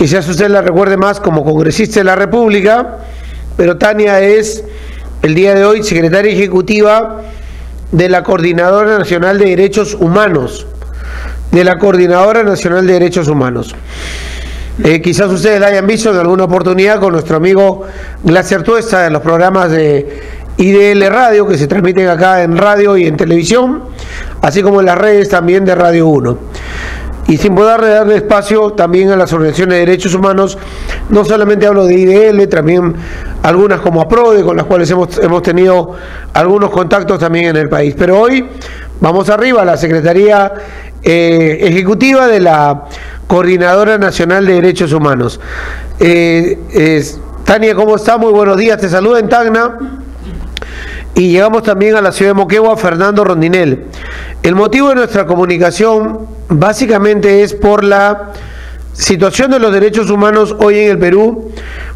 Quizás usted la recuerde más como congresista de la República, pero Tania es el día de hoy secretaria ejecutiva de la Coordinadora Nacional de Derechos Humanos. Quizás ustedes la hayan visto en alguna oportunidad con nuestro amigo Glacier Tuesta en los programas de IDL Radio, que se transmiten acá en radio y en televisión, así como en las redes también de Radio 1. Y sin poder darle espacio también a las organizaciones de derechos humanos, no solamente hablo de IDL, también algunas como APRODE, con las cuales hemos tenido algunos contactos también en el país. Pero hoy vamos arriba a la Secretaría Ejecutiva de la Coordinadora Nacional de Derechos Humanos. Tania, ¿cómo está? Muy buenos días, te saluda en Tacna. Y llegamos también a la ciudad de Moquegua, Fernando Rondinel. El motivo de nuestra comunicación básicamente es por la situación de los derechos humanos hoy en el Perú,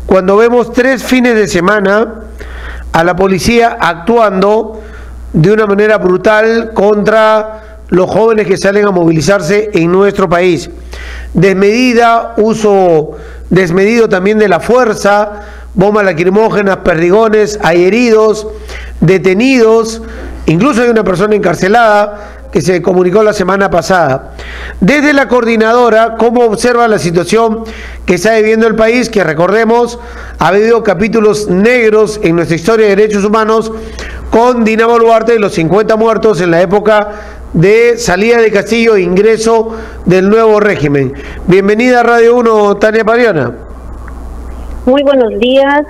cuando vemos 3 fines de semana a la policía actuando de una manera brutal contra los jóvenes que salen a movilizarse en nuestro país. Desmedida, uso desmedido también de la fuerza, bombas lacrimógenas, perdigones, hay heridos, detenidos, incluso hay una persona encarcelada que se comunicó la semana pasada. Desde la coordinadora, ¿cómo observa la situación que está viviendo el país? Que recordemos, ha habido capítulos negros en nuestra historia de derechos humanos con Dina Boluarte y los 50 muertos en la época de salida de Castillo e ingreso del nuevo régimen. Bienvenida a Radio 1, Tania Pariona. Muy buenos días,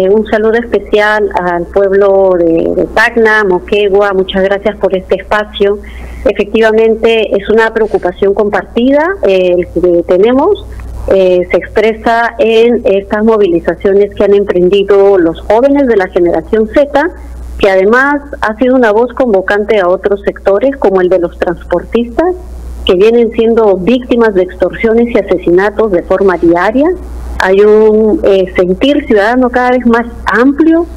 un saludo especial al pueblo de Tacna, Moquegua, muchas gracias por este espacio. Efectivamente es una preocupación compartida el que tenemos, se expresa en estas movilizaciones que han emprendido los jóvenes de la generación Z, que además ha sido una voz convocante a otros sectores como el de los transportistas, que vienen siendo víctimas de extorsiones y asesinatos de forma diaria. Hay un sentir ciudadano cada vez más amplio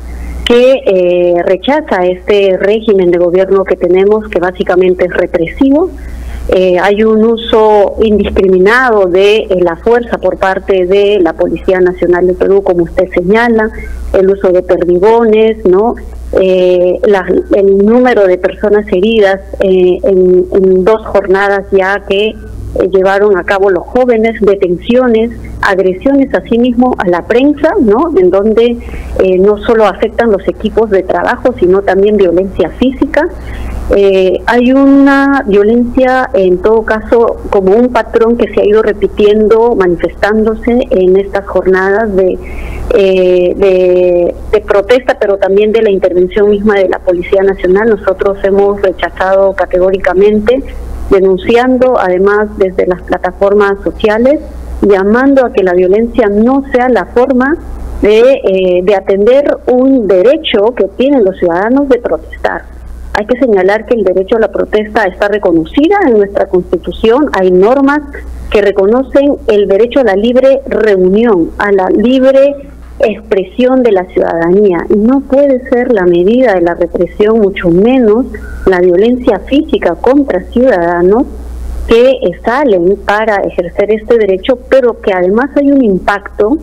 que rechaza este régimen de gobierno que tenemos, que básicamente es represivo. Hay un uso indiscriminado de la fuerza por parte de la Policía Nacional de Perú, como usted señala, el uso de perdigones, ¿no? El número de personas heridas en 2 jornadas ya que llevaron a cabo los jóvenes, detenciones, agresiones asimismo a la prensa, ¿no? En donde no solo afectan los equipos de trabajo, sino también violencia física. Hay una violencia, en todo caso, como un patrón que se ha ido repitiendo, manifestándose en estas jornadas de protesta, pero también de la intervención misma de la Policía Nacional. Nosotros hemos rechazado categóricamente, denunciando además desde las plataformas sociales, llamando a que la violencia no sea la forma de atender un derecho que tienen los ciudadanos de protestar. Hay que señalar que el derecho a la protesta está reconocida en nuestra Constitución, hay normas que reconocen el derecho a la libre reunión, a la libre expresión de la ciudadanía, y no puede ser la medida de la represión, mucho menos la violencia física contra ciudadanos que salen para ejercer este derecho, pero que además hay un impacto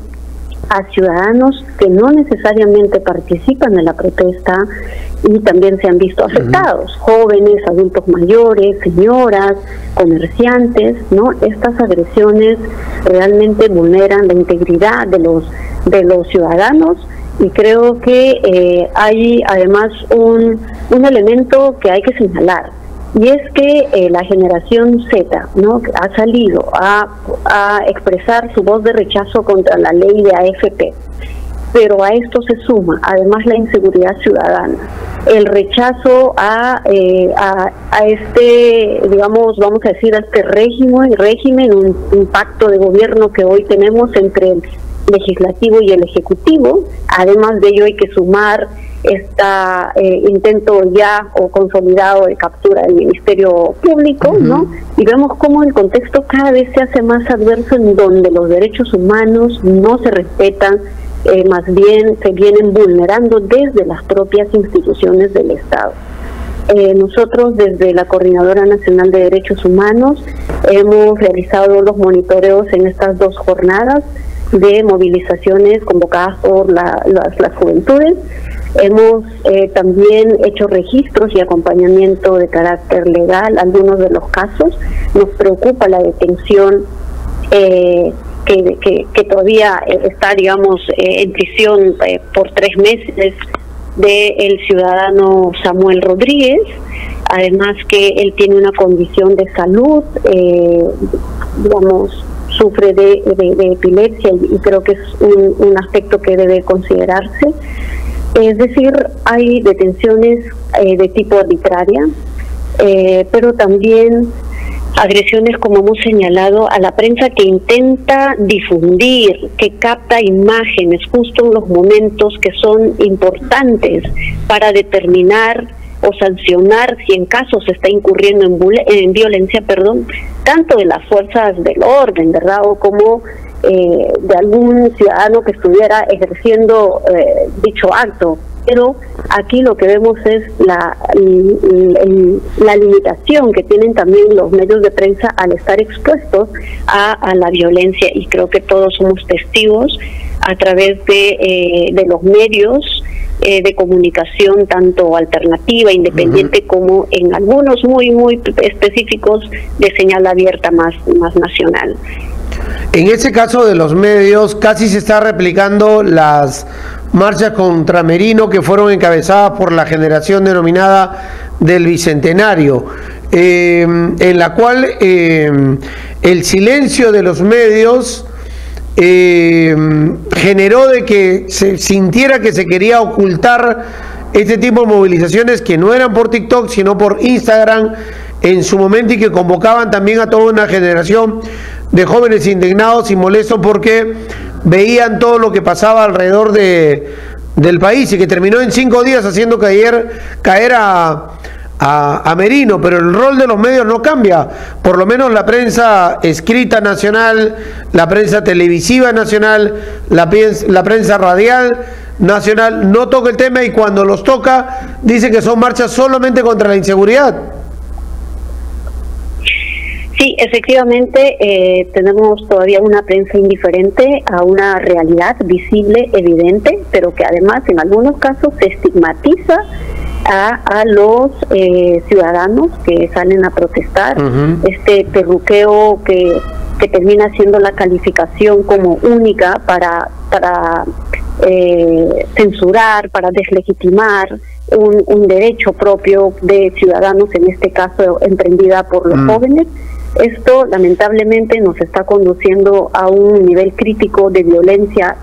a ciudadanos que no necesariamente participan en la protesta y también se han visto afectados, jóvenes, adultos mayores, señoras, comerciantes, ¿no? Estas agresiones realmente vulneran la integridad de los ciudadanos, y creo que hay además un elemento que hay que señalar, y es que la generación Z, ¿no?, ha salido a expresar su voz de rechazo contra la ley de AFP, pero a esto se suma además la inseguridad ciudadana, el rechazo a este, digamos, vamos a decir, a este régimen, un pacto de gobierno que hoy tenemos entre el legislativo y el ejecutivo. Además de ello hay que sumar intento ya o consolidado de captura del Ministerio Público, ¿no? Y vemos cómo el contexto cada vez se hace más adverso, en donde los derechos humanos no se respetan, más bien se vienen vulnerando desde las propias instituciones del Estado. Nosotros desde la Coordinadora Nacional de Derechos Humanos hemos realizado los monitoreos en estas 2 jornadas de movilizaciones convocadas por las juventudes. Hemos también hecho registros y acompañamiento de carácter legal, algunos de los casos. Nos preocupa la detención que todavía está, digamos, en prisión por 3 meses del ciudadano Samuel Rodríguez, además que él tiene una condición de salud, digamos, sufre de epilepsia y creo que es un aspecto que debe considerarse. Es decir, hay detenciones de tipo arbitraria, pero también agresiones, como hemos señalado, a la prensa que intenta difundir, que capta imágenes justo en los momentos que son importantes para determinar o sancionar si en caso se está incurriendo en violencia, tanto de las fuerzas del orden, ¿verdad?, o como de algún ciudadano que estuviera ejerciendo dicho acto. Pero aquí lo que vemos es la limitación que tienen también los medios de prensa al estar expuestos a la violencia, y creo que todos somos testigos a través de los medios de comunicación, tanto alternativa, independiente, como en algunos muy específicos de señal abierta más nacional. En ese caso de los medios, casi se está replicando las marchas contra Merino que fueron encabezadas por la generación denominada del Bicentenario, en la cual el silencio de los medios generó de que se sintiera que se quería ocultar este tipo de movilizaciones que no eran por TikTok sino por Instagram en su momento, y que convocaban también a toda una generación de jóvenes indignados y molestos porque veían todo lo que pasaba alrededor del país, y que terminó en 5 días haciendo caer a Merino. Pero el rol de los medios no cambia, por lo menos la prensa escrita nacional, la prensa televisiva nacional, la prensa radial nacional no toca el tema, y cuando los toca dicen que son marchas solamente contra la inseguridad. Sí, efectivamente, tenemos todavía una prensa indiferente a una realidad visible, evidente, pero que además en algunos casos se estigmatiza a los ciudadanos que salen a protestar. Este terruqueo que termina siendo la calificación como única para censurar, para deslegitimar un derecho propio de ciudadanos, en este caso emprendida por los jóvenes. Esto lamentablemente nos está conduciendo a un nivel crítico de violencia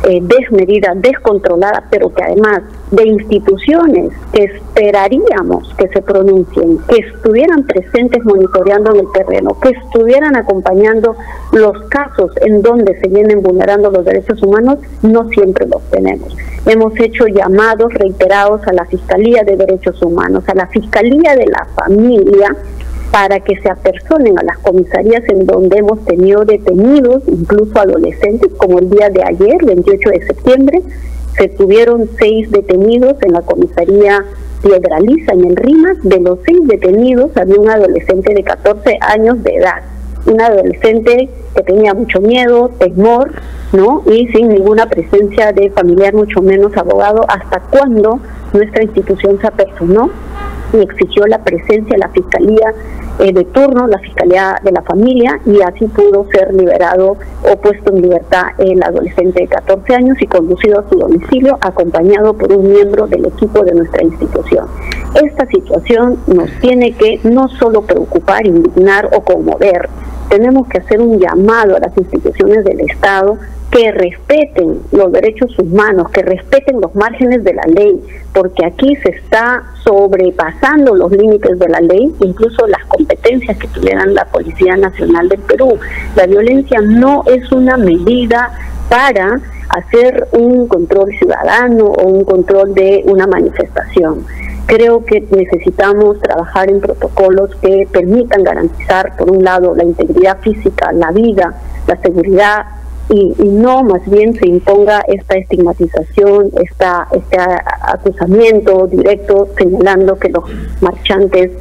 desmedida, descontrolada, pero que además de instituciones que esperaríamos que se pronuncien, que estuvieran presentes monitoreando en el terreno, que estuvieran acompañando los casos en donde se vienen vulnerando los derechos humanos, no siempre los tenemos. Hemos hecho llamados reiterados a la Fiscalía de Derechos Humanos, a la Fiscalía de la Familia, para que se apersonen a las comisarías en donde hemos tenido detenidos, incluso adolescentes, como el día de ayer, 28 de septiembre, se tuvieron 6 detenidos en la comisaría Piedraliza, en el Rimas. De los 6 detenidos había un adolescente de 14 años de edad, un adolescente que tenía mucho miedo, temor, ¿no?, y sin ninguna presencia de familiar, mucho menos abogado, hasta cuando nuestra institución se apersonó y exigió la presencia de la Fiscalía de turno, la Fiscalía de la Familia, y así pudo ser liberado o puesto en libertad el adolescente de 14 años y conducido a su domicilio, acompañado por un miembro del equipo de nuestra institución. Esta situación nos tiene que no solo preocupar, indignar o conmover. Tenemos que hacer un llamado a las instituciones del Estado que respeten los derechos humanos, que respeten los márgenes de la ley, porque aquí se está sobrepasando los límites de la ley, incluso las competencias que tuvieran la Policía Nacional del Perú. La violencia no es una medida para hacer un control ciudadano o un control de una manifestación. Creo que necesitamos trabajar en protocolos que permitan garantizar, por un lado, la integridad física, la vida, la seguridad y no más bien se imponga esta estigmatización, este acusamiento directo señalando que los marchantes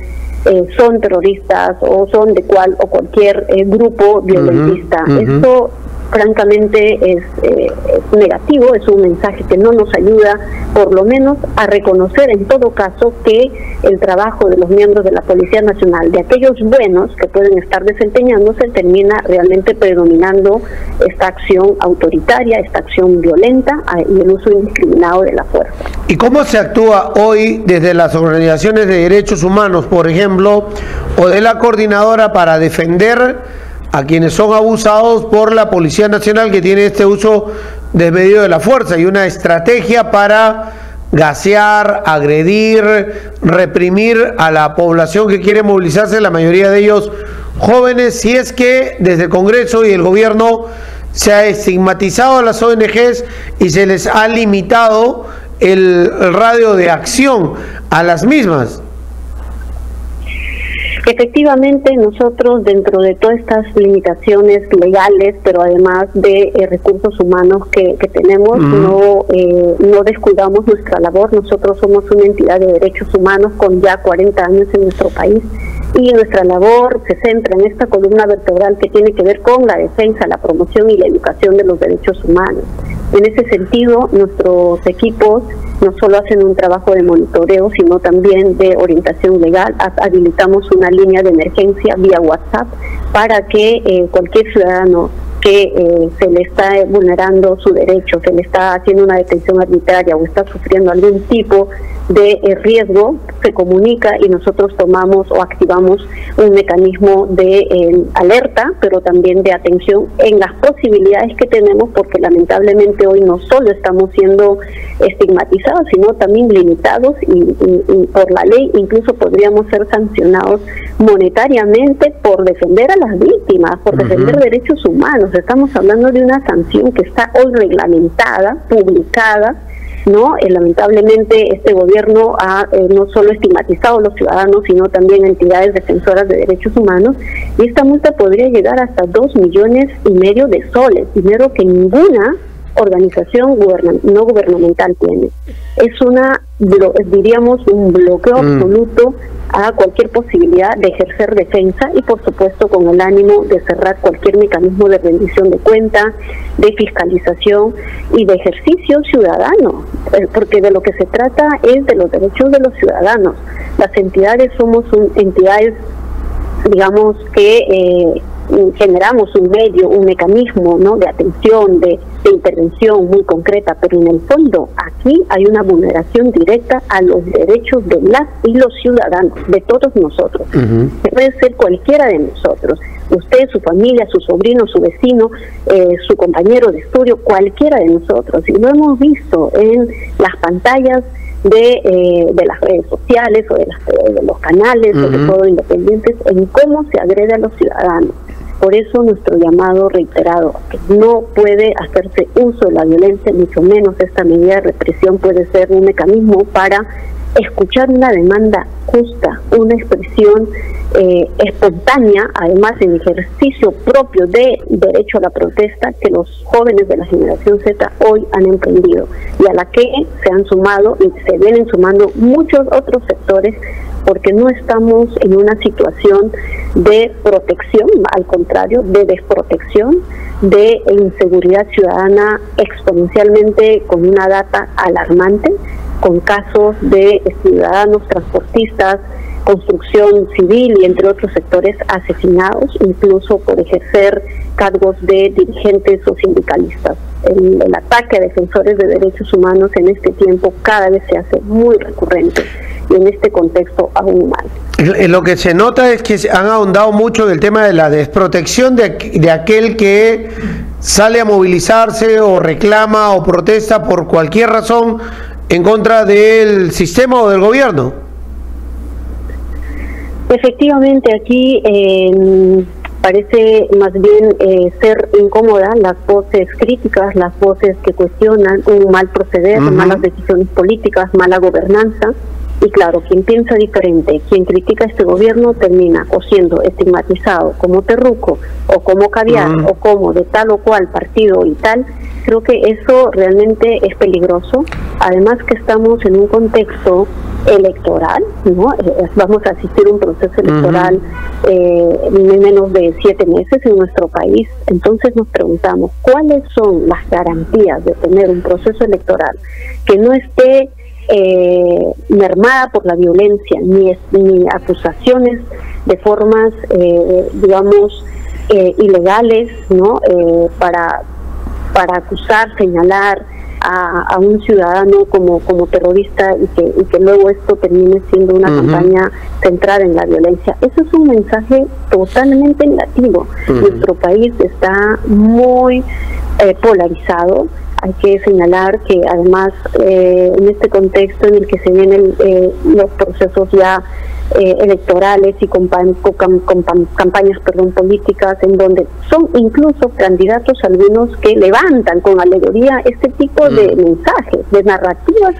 son terroristas o son de cualquier grupo violentista. Esto francamente es negativo, es un mensaje que no nos ayuda por lo menos a reconocer en todo caso que el trabajo de los miembros de la Policía Nacional, de aquellos buenos que pueden estar desempeñándose, termina realmente predominando esta acción autoritaria, esta acción violenta y el uso indiscriminado de la fuerza. ¿Y cómo se actúa hoy desde las organizaciones de derechos humanos, por ejemplo, o de la coordinadora para defender a quienes son abusados por la Policía Nacional, que tiene este uso desmedido de la fuerza y una estrategia para gasear, agredir, reprimir a la población que quiere movilizarse, la mayoría de ellos jóvenes, si es que desde el Congreso y el gobierno se ha estigmatizado a las ONGs y se les ha limitado el radio de acción a las mismas? Efectivamente, nosotros dentro de todas estas limitaciones legales, pero además de recursos humanos que tenemos, no descuidamos nuestra labor. Nosotros somos una entidad de derechos humanos con ya 40 años en nuestro país y nuestra labor se centra en esta columna vertebral que tiene que ver con la defensa, la promoción y la educación de los derechos humanos. En ese sentido, nuestros equipos no solo hacen un trabajo de monitoreo, sino también de orientación legal. Habilitamos una línea de emergencia vía WhatsApp para que cualquier ciudadano que se le está vulnerando su derecho, se le está haciendo una detención arbitraria o está sufriendo algún tipo de riesgo, se comunica y nosotros tomamos o activamos un mecanismo de alerta, pero también de atención en las posibilidades que tenemos, porque lamentablemente hoy no solo estamos siendo estigmatizados, sino también limitados y por la ley incluso podríamos ser sancionados monetariamente por defender a las víctimas, por defender derechos humanos. Estamos hablando de una sanción que está hoy reglamentada, publicada, ¿no? Lamentablemente este gobierno ha no solo estigmatizado a los ciudadanos, sino también a entidades defensoras de derechos humanos, y esta multa podría llegar hasta 2,5 millones de soles, dinero que ninguna organización no gubernamental tiene. Es diríamos un bloqueo absoluto a cualquier posibilidad de ejercer defensa y por supuesto con el ánimo de cerrar cualquier mecanismo de rendición de cuenta, de fiscalización y de ejercicio ciudadano, porque de lo que se trata es de los derechos de los ciudadanos. Las entidades somos entidades, digamos, que generamos un medio, un mecanismo, ¿no?, de atención, de intervención muy concreta, pero en el fondo aquí hay una vulneración directa a los derechos de las y los ciudadanos, de todos nosotros. Puede ser cualquiera de nosotros, usted, su familia, su sobrino, su vecino, su compañero de estudio, cualquiera de nosotros, y lo hemos visto en las pantallas de las redes sociales o de los canales, sobre todo independientes, en cómo se agrede a los ciudadanos. Por eso nuestro llamado reiterado, que no puede hacerse uso de la violencia, mucho menos esta medida de represión puede ser un mecanismo para escuchar una demanda justa, una expresión espontánea, además en ejercicio propio de derecho a la protesta que los jóvenes de la generación Z hoy han emprendido y a la que se han sumado y se vienen sumando muchos otros sectores, porque no estamos en una situación de protección, al contrario, de desprotección, de inseguridad ciudadana exponencialmente con una data alarmante, con casos de ciudadanos transportistas, construcción civil y entre otros sectores asesinados, incluso por ejercer cargos de dirigentes o sindicalistas. El ataque a defensores de derechos humanos en este tiempo cada vez se hace muy recurrente y en este contexto aún más. Lo que se nota es que han ahondado mucho en el tema de la desprotección de aquel que sale a movilizarse o reclama o protesta por cualquier razón en contra del sistema o del gobierno. Efectivamente, aquí parece más bien ser incómoda las voces críticas, las voces que cuestionan un mal proceder, malas decisiones políticas, mala gobernanza, Y claro, quien piensa diferente, quien critica a este gobierno termina o siendo estigmatizado como terruco o como caviar o como de tal o cual partido y tal. Creo que eso realmente es peligroso. Además que estamos en un contexto electoral, ¿no? Vamos a asistir a un proceso electoral en menos de 7 meses en nuestro país. Entonces nos preguntamos, ¿cuáles son las garantías de tener un proceso electoral que no esté mermada por la violencia, ni acusaciones de formas, digamos, ilegales, ¿no? Para acusar, señalar a un ciudadano como terrorista y que luego esto termine siendo una campaña centrada en la violencia? Eso es un mensaje totalmente negativo. Nuestro país está muy polarizado. Hay que señalar que además en este contexto en el que se vienen los procesos ya electorales y campañas políticas, en donde son incluso candidatos algunos que levantan con alegoría este tipo de mensajes, de narrativas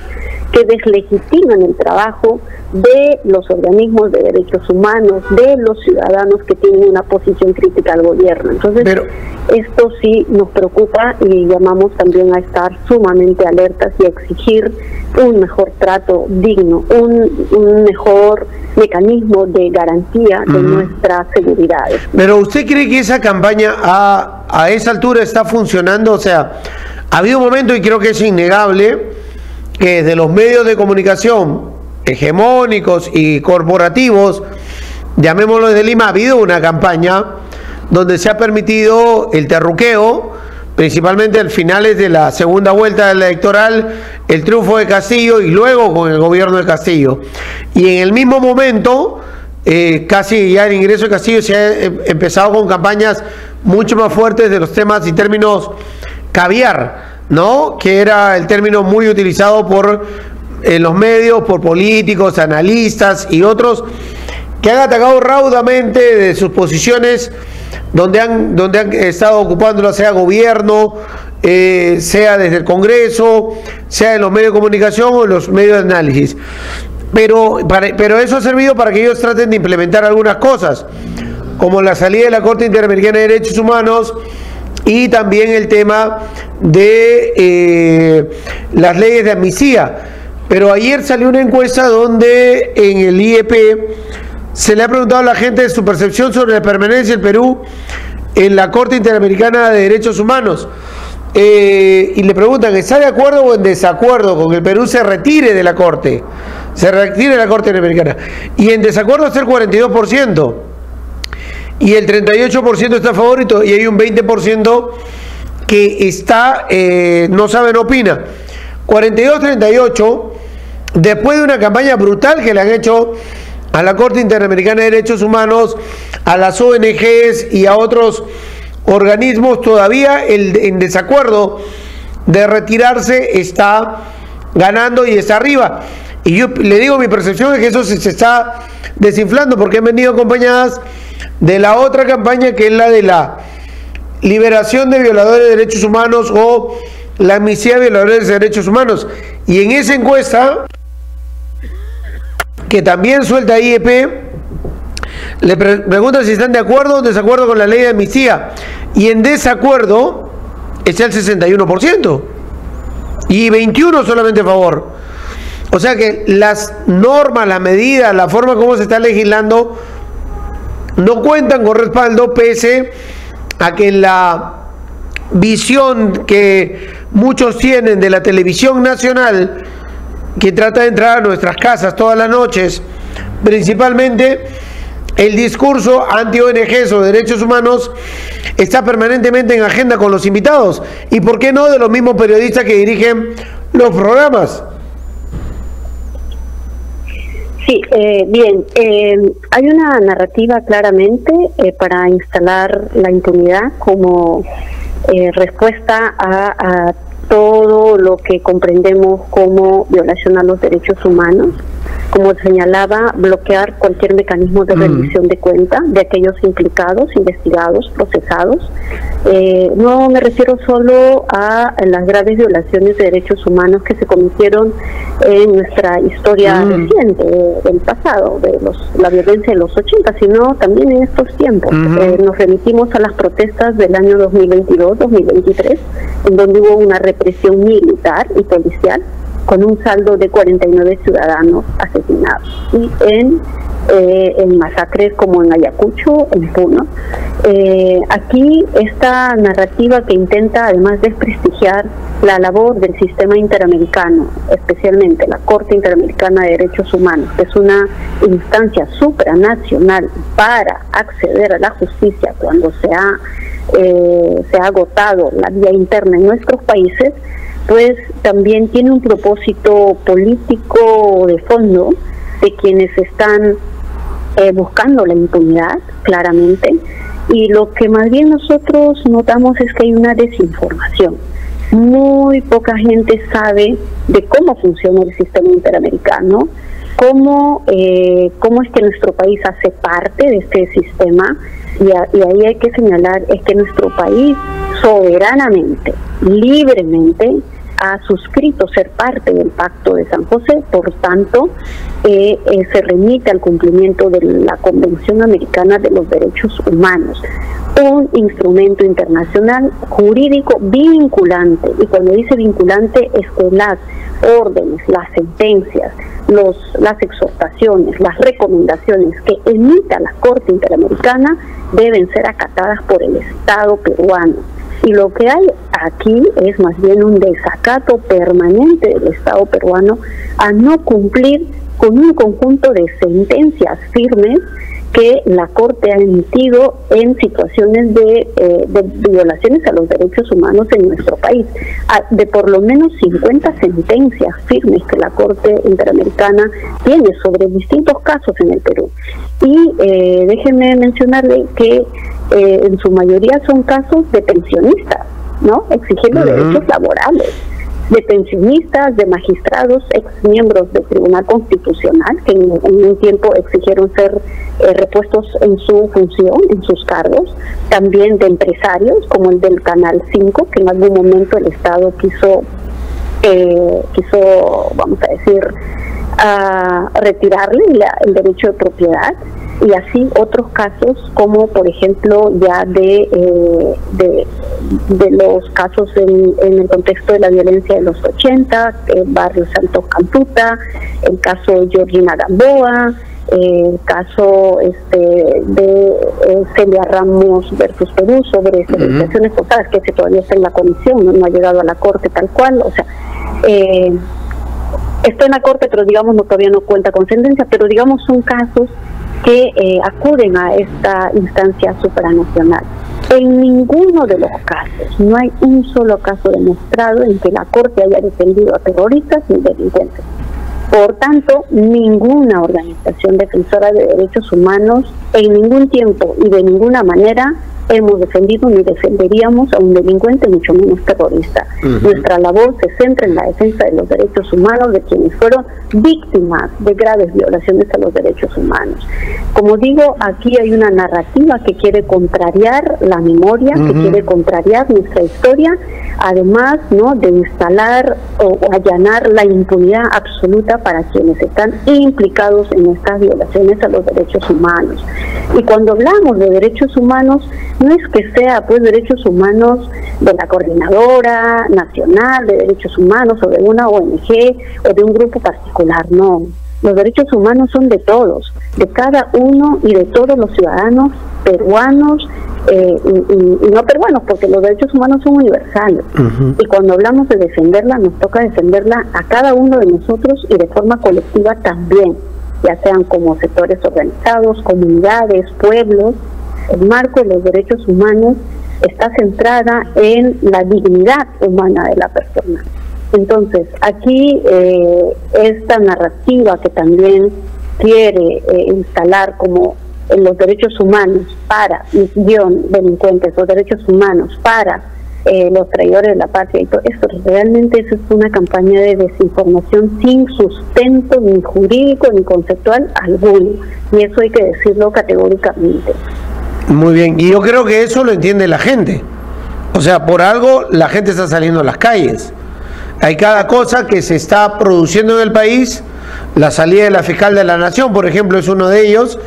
que deslegitiman el trabajo de los organismos de derechos humanos, de los ciudadanos que tienen una posición crítica al gobierno. Entonces, esto sí nos preocupa y llamamos también a estar sumamente alertas y a exigir un mejor trato digno, un mejor mecanismo de garantía de nuestras seguridades. Pero ¿usted cree que esa campaña a esa altura está funcionando? O sea, ha habido un momento, y creo que es innegable, que desde los medios de comunicación hegemónicos y corporativos, llamémoslo de Lima, ha habido una campaña donde se ha permitido el terruqueo, principalmente al finales de la segunda vuelta electoral, el triunfo de Castillo y luego con el gobierno de Castillo. Y en el mismo momento, casi ya el ingreso de Castillo, se ha empezado con campañas mucho más fuertes de los temas y términos caviar, ¿no? Que era el término muy utilizado por los medios, por políticos, analistas y otros que han atacado raudamente de sus posiciones donde han estado ocupándolo, sea gobierno, sea desde el Congreso, sea en los medios de comunicación o en los medios de análisis. Pero eso ha servido para que ellos traten de implementar algunas cosas, como la salida de la Corte Interamericana de Derechos Humanos y también el tema de las leyes de amnistía. Pero ayer salió una encuesta donde en el IEP se le ha preguntado a la gente su percepción sobre la permanencia del Perú en la Corte Interamericana de Derechos Humanos. Y le preguntan, ¿está de acuerdo o en desacuerdo con que el Perú se retire de la Corte? Se retire de la Corte Interamericana. Y en desacuerdo está el 42%. Y el 38% está a favor y hay un 20% que está, no sabe, no opina. 42-38, después de una campaña brutal que le han hecho a la Corte Interamericana de Derechos Humanos, a las ONGs y a otros organismos, todavía en desacuerdo de retirarse está ganando y está arriba. Y yo le digo, mi percepción es que eso se está desinflando, porque han venido acompañadas de la otra campaña, que es la de la liberación de violadores de derechos humanos o la amnistía de violadores de derechos humanos. Y en esa encuesta, que también suelta IEP, le preguntan si están de acuerdo o en desacuerdo con la ley de amnistía. Y en desacuerdo está el 61%. Y 21% solamente a favor. O sea que las normas, las medidas, la forma como se está legislando no cuentan con respaldo, pese a que la visión que muchos tienen de la televisión nacional, que trata de entrar a nuestras casas todas las noches, principalmente el discurso anti-ONGs o de derechos humanos, está permanentemente en agenda con los invitados. ¿Y por qué no de los mismos periodistas que dirigen los programas? Sí, bien, hay una narrativa claramente para instalar la impunidad como respuesta a todo lo que comprendemos como violación a los derechos humanos. como señalaba, bloquear cualquier mecanismo de rendición de cuenta de aquellos implicados, investigados, procesados. No me refiero solo a las graves violaciones de derechos humanos que se cometieron en nuestra historia reciente, del pasado, de la violencia de los 80, sino también en estos tiempos. Nos remitimos a las protestas del año 2022-2023, en donde hubo una represión militar y policial con un saldo de 49 ciudadanos asesinados, y en masacres como en Ayacucho, en Puno. Aquí esta narrativa que intenta además desprestigiar la labor del sistema interamericano, especialmente la Corte Interamericana de Derechos Humanos, que es una instancia supranacional para acceder a la justicia cuando se ha agotado la vía interna en nuestros países, pues también tiene un propósito político de fondo de quienes están buscando la impunidad, claramente, y lo que más bien nosotros notamos es que hay una desinformación. Muy poca gente sabe de cómo funciona el sistema interamericano, cómo es que nuestro país hace parte de este sistema, y ahí hay que señalar es que nuestro país soberanamente, libremente, ha suscrito ser parte del Pacto de San José, por tanto, se remite al cumplimiento de la Convención Americana de los Derechos Humanos, un instrumento internacional jurídico vinculante, y cuando dice vinculante es que las órdenes, las sentencias, las exhortaciones, las recomendaciones que emita la Corte Interamericana deben ser acatadas por el Estado peruano. Y lo que hay aquí es más bien un desacato permanente del Estado peruano a no cumplir con un conjunto de sentencias firmes que la Corte ha emitido en situaciones de violaciones a los derechos humanos en nuestro país. De por lo menos 50 sentencias firmes que la Corte Interamericana tiene sobre distintos casos en el Perú. Y déjenme mencionarle que en su mayoría son casos de pensionistas, ¿no? Exigiendo derechos laborales, de pensionistas, de magistrados, ex miembros del Tribunal Constitucional, que en un tiempo exigieron ser repuestos en su función, en sus cargos, también de empresarios, como el del Canal 5, que en algún momento el Estado quiso vamos a decir, retirarle el derecho de propiedad, y así otros casos como por ejemplo ya de los casos en el contexto de la violencia de los 80, el barrio Santos Cantuta, el caso de Georgina Gamboa, el caso de Celia Ramos versus Perú sobre esterilizaciones forzadas, que ese todavía está en la comisión, no ha llegado a la Corte tal cual, o sea, está en la Corte, pero digamos todavía no cuenta con sentencia, pero digamos son casos que acuden a esta instancia supranacional. En ninguno de los casos, no hay un solo caso demostrado en que la Corte haya defendido a terroristas ni delincuentes. Por tanto, ninguna organización defensora de derechos humanos en ningún tiempo y de ninguna manera hemos defendido ni defenderíamos a un delincuente, mucho menos terrorista. Nuestra labor se centra en la defensa de los derechos humanos de quienes fueron víctimas de graves violaciones a los derechos humanos. Como digo, aquí hay una narrativa que quiere contrariar la memoria, que quiere contrariar nuestra historia, además, ¿no?, de instalar o allanar la impunidad absoluta para quienes están implicados en estas violaciones a los derechos humanos. Y cuando hablamos de derechos humanos, no es que sea pues derechos humanos de la Coordinadora Nacional de Derechos Humanos o de una ONG o de un grupo particular, no. Los derechos humanos son de todos, de cada uno y de todos los ciudadanos peruanos y no peruanos, porque los derechos humanos son universales. Y cuando hablamos de defenderla, nos toca defenderla a cada uno de nosotros y de forma colectiva también, ya sean como sectores organizados, comunidades, pueblos. El marco de los derechos humanos está centrada en la dignidad humana de la persona. Entonces, aquí esta narrativa que también quiere instalar como los derechos humanos para delincuentes, los derechos humanos para los traidores de la patria y todo esto. Realmente eso es una campaña de desinformación sin sustento ni jurídico ni conceptual alguno, y eso hay que decirlo categóricamente. Muy bien, y yo creo que eso lo entiende la gente. O sea, por algo la gente está saliendo a las calles. Hay cada cosa que se está produciendo en el país. La salida de la fiscal de la Nación, por ejemplo, es uno de ellos,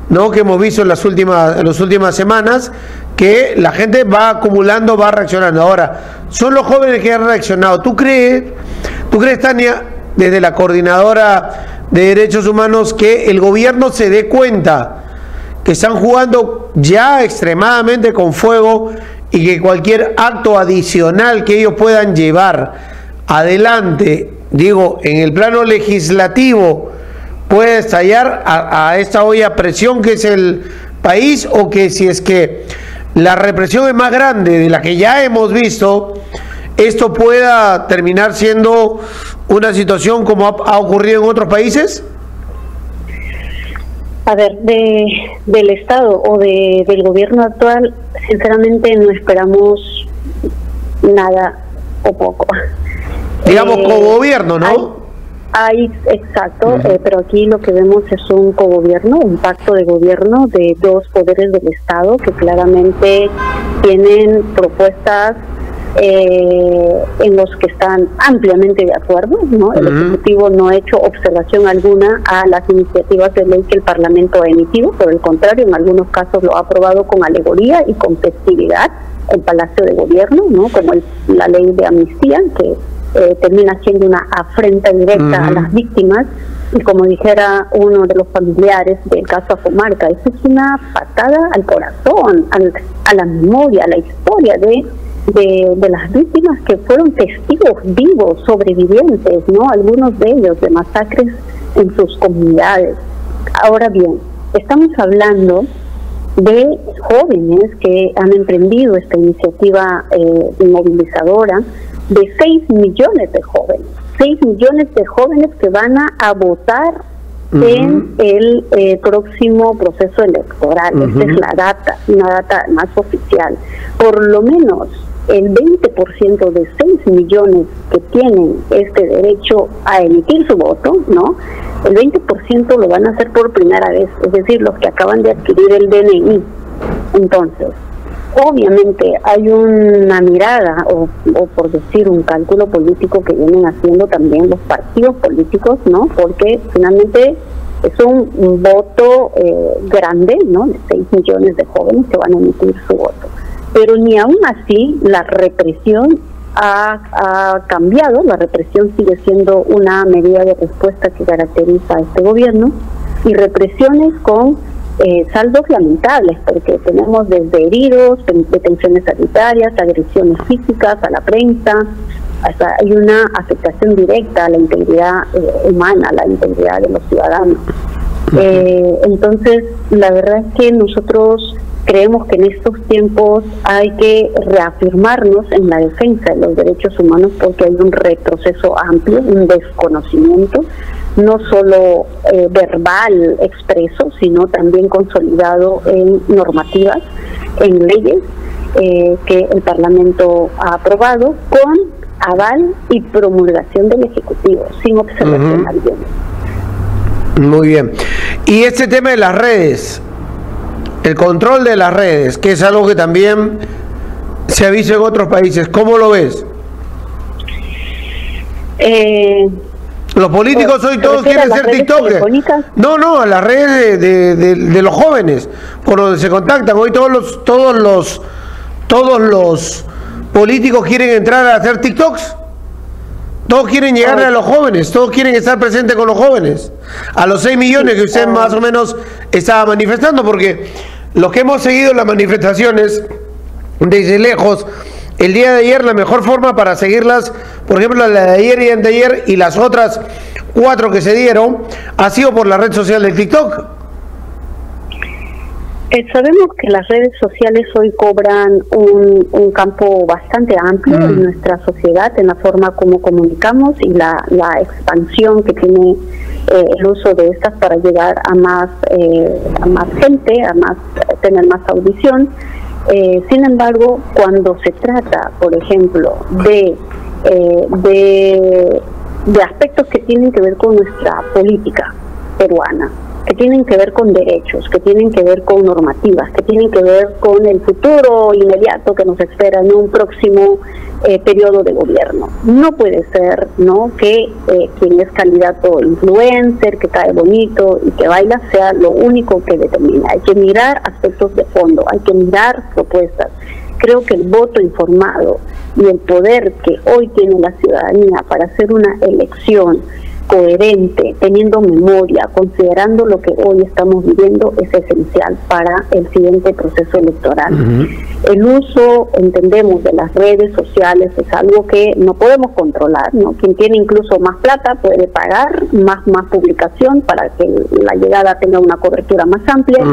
¿no? Que hemos visto en las últimas semanas, que la gente va acumulando, va reaccionando. Ahora, son los jóvenes que han reaccionado. ¿Tú crees, Tania, desde la Coordinadora de Derechos Humanos, que el gobierno se dé cuenta que están jugando ya extremadamente con fuego y que cualquier acto adicional que ellos puedan llevar adelante, digo, en el plano legislativo, puede estallar a esta olla a presión que es el país, o que si es que la represión es más grande de la que ya hemos visto, esto pueda terminar siendo una situación como ha ocurrido en otros países? A ver, del Estado o del gobierno actual, sinceramente no esperamos nada o poco. Digamos, cogobierno, ¿no? Exacto, pero aquí lo que vemos es un cogobierno, un pacto de gobierno de dos poderes del Estado que claramente tienen propuestas en los que están ampliamente de acuerdo, ¿no? El Ejecutivo no ha hecho observación alguna a las iniciativas de ley que el Parlamento ha emitido, por el contrario, en algunos casos lo ha aprobado con alegoría y con festividad el Palacio de Gobierno, ¿no? Como la ley de amnistía, que termina siendo una afrenta directa a las víctimas, y como dijera uno de los familiares del caso Afomarca, eso es una patada al corazón, a la memoria, a la historia de las víctimas que fueron testigos vivos, sobrevivientes, ¿no? Algunos de ellos de masacres en sus comunidades. Ahora bien, estamos hablando de jóvenes que han emprendido esta iniciativa movilizadora, de 6 millones de jóvenes, 6 millones de jóvenes que van a votar en el próximo proceso electoral. Esta es la data, una data más oficial. Por lo menos el 20% de 6 millones que tienen este derecho a emitir su voto, ¿no? El 20% lo van a hacer por primera vez, es decir, los que acaban de adquirir el DNI. Entonces, obviamente hay una mirada o por decir un cálculo político que vienen haciendo también los partidos políticos, ¿no? Porque finalmente es un voto grande, ¿no? De 6 millones de jóvenes que van a emitir su voto. Pero ni aún así la represión ha cambiado. La represión sigue siendo una medida de respuesta que caracteriza a este gobierno, y represiones con saldos lamentables, porque tenemos desde heridos, detenciones sanitarias, agresiones físicas a la prensa, hasta hay una afectación directa a la integridad humana, a la integridad de los ciudadanos. Entonces, la verdad es que nosotros creemos que en estos tiempos hay que reafirmarnos en la defensa de los derechos humanos, porque hay un retroceso amplio, un desconocimiento, no solo verbal, expreso, sino también consolidado en normativas, en leyes que el Parlamento ha aprobado con aval y promulgación del Ejecutivo, sin observación alguna. Muy bien. Y este tema de las redes, el control de las redes, que es algo que también se ha visto en otros países, ¿cómo lo ves? Los políticos hoy todos quieren ser TikTokers. No, las redes de los jóvenes, por donde se contactan. Hoy todos los políticos quieren entrar a hacer TikToks. Todos quieren llegar a los jóvenes, todos quieren estar presentes con los jóvenes. A los 6 millones que usted más o menos estaba manifestando, porque los que hemos seguido las manifestaciones desde lejos, el día de ayer la mejor forma para seguirlas, por ejemplo la de ayer y anteayer y las otras 4 que se dieron, ha sido por la red social de TikTok. Sabemos que las redes sociales hoy cobran un campo bastante amplio en nuestra sociedad, en la forma como comunicamos y la expansión que tiene el uso de estas para llegar a más gente, a tener más audición. Sin embargo, cuando se trata, por ejemplo, de aspectos que tienen que ver con nuestra política peruana, que tienen que ver con derechos, que tienen que ver con normativas, que tienen que ver con el futuro inmediato que nos espera en un próximo periodo de gobierno. No puede ser, ¿no?, que quien es candidato influencer, que cae bonito y que baila, sea lo único que determina. Hay que mirar aspectos de fondo, hay que mirar propuestas. Creo que el voto informado y el poder que hoy tiene la ciudadanía para hacer una elección coherente, teniendo memoria, considerando lo que hoy estamos viviendo, es esencial para el siguiente proceso electoral. El uso, entendemos, de las redes sociales es algo que no podemos controlar, ¿no? Quien tiene incluso más plata puede pagar más publicación para que la llegada tenga una cobertura más amplia.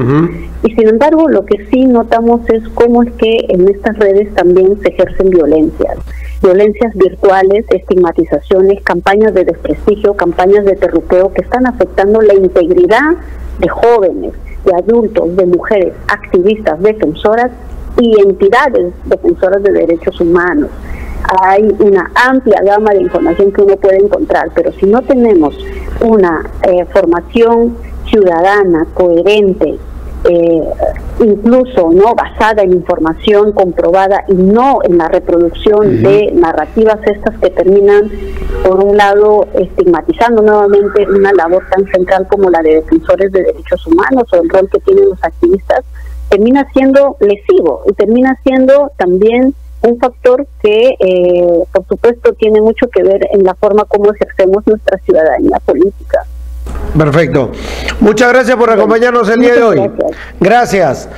Y sin embargo, lo que sí notamos es cómo es que en estas redes también se ejercen violencias virtuales, estigmatizaciones, campañas de desprestigio, campañas de terruqueo que están afectando la integridad de jóvenes, de adultos, de mujeres, activistas, defensoras y entidades defensoras de derechos humanos. Hay una amplia gama de información que uno puede encontrar, pero si no tenemos una formación ciudadana coherente, incluso no basada en información comprobada y no en la reproducción de narrativas estas que terminan, por un lado, estigmatizando nuevamente una labor tan central como la de defensores de derechos humanos o el rol que tienen los activistas, termina siendo lesivo y termina siendo también un factor que, por supuesto, tiene mucho que ver en la forma como ejercemos nuestra ciudadanía política. Perfecto. Muchas gracias por acompañarnos el día de hoy. Gracias.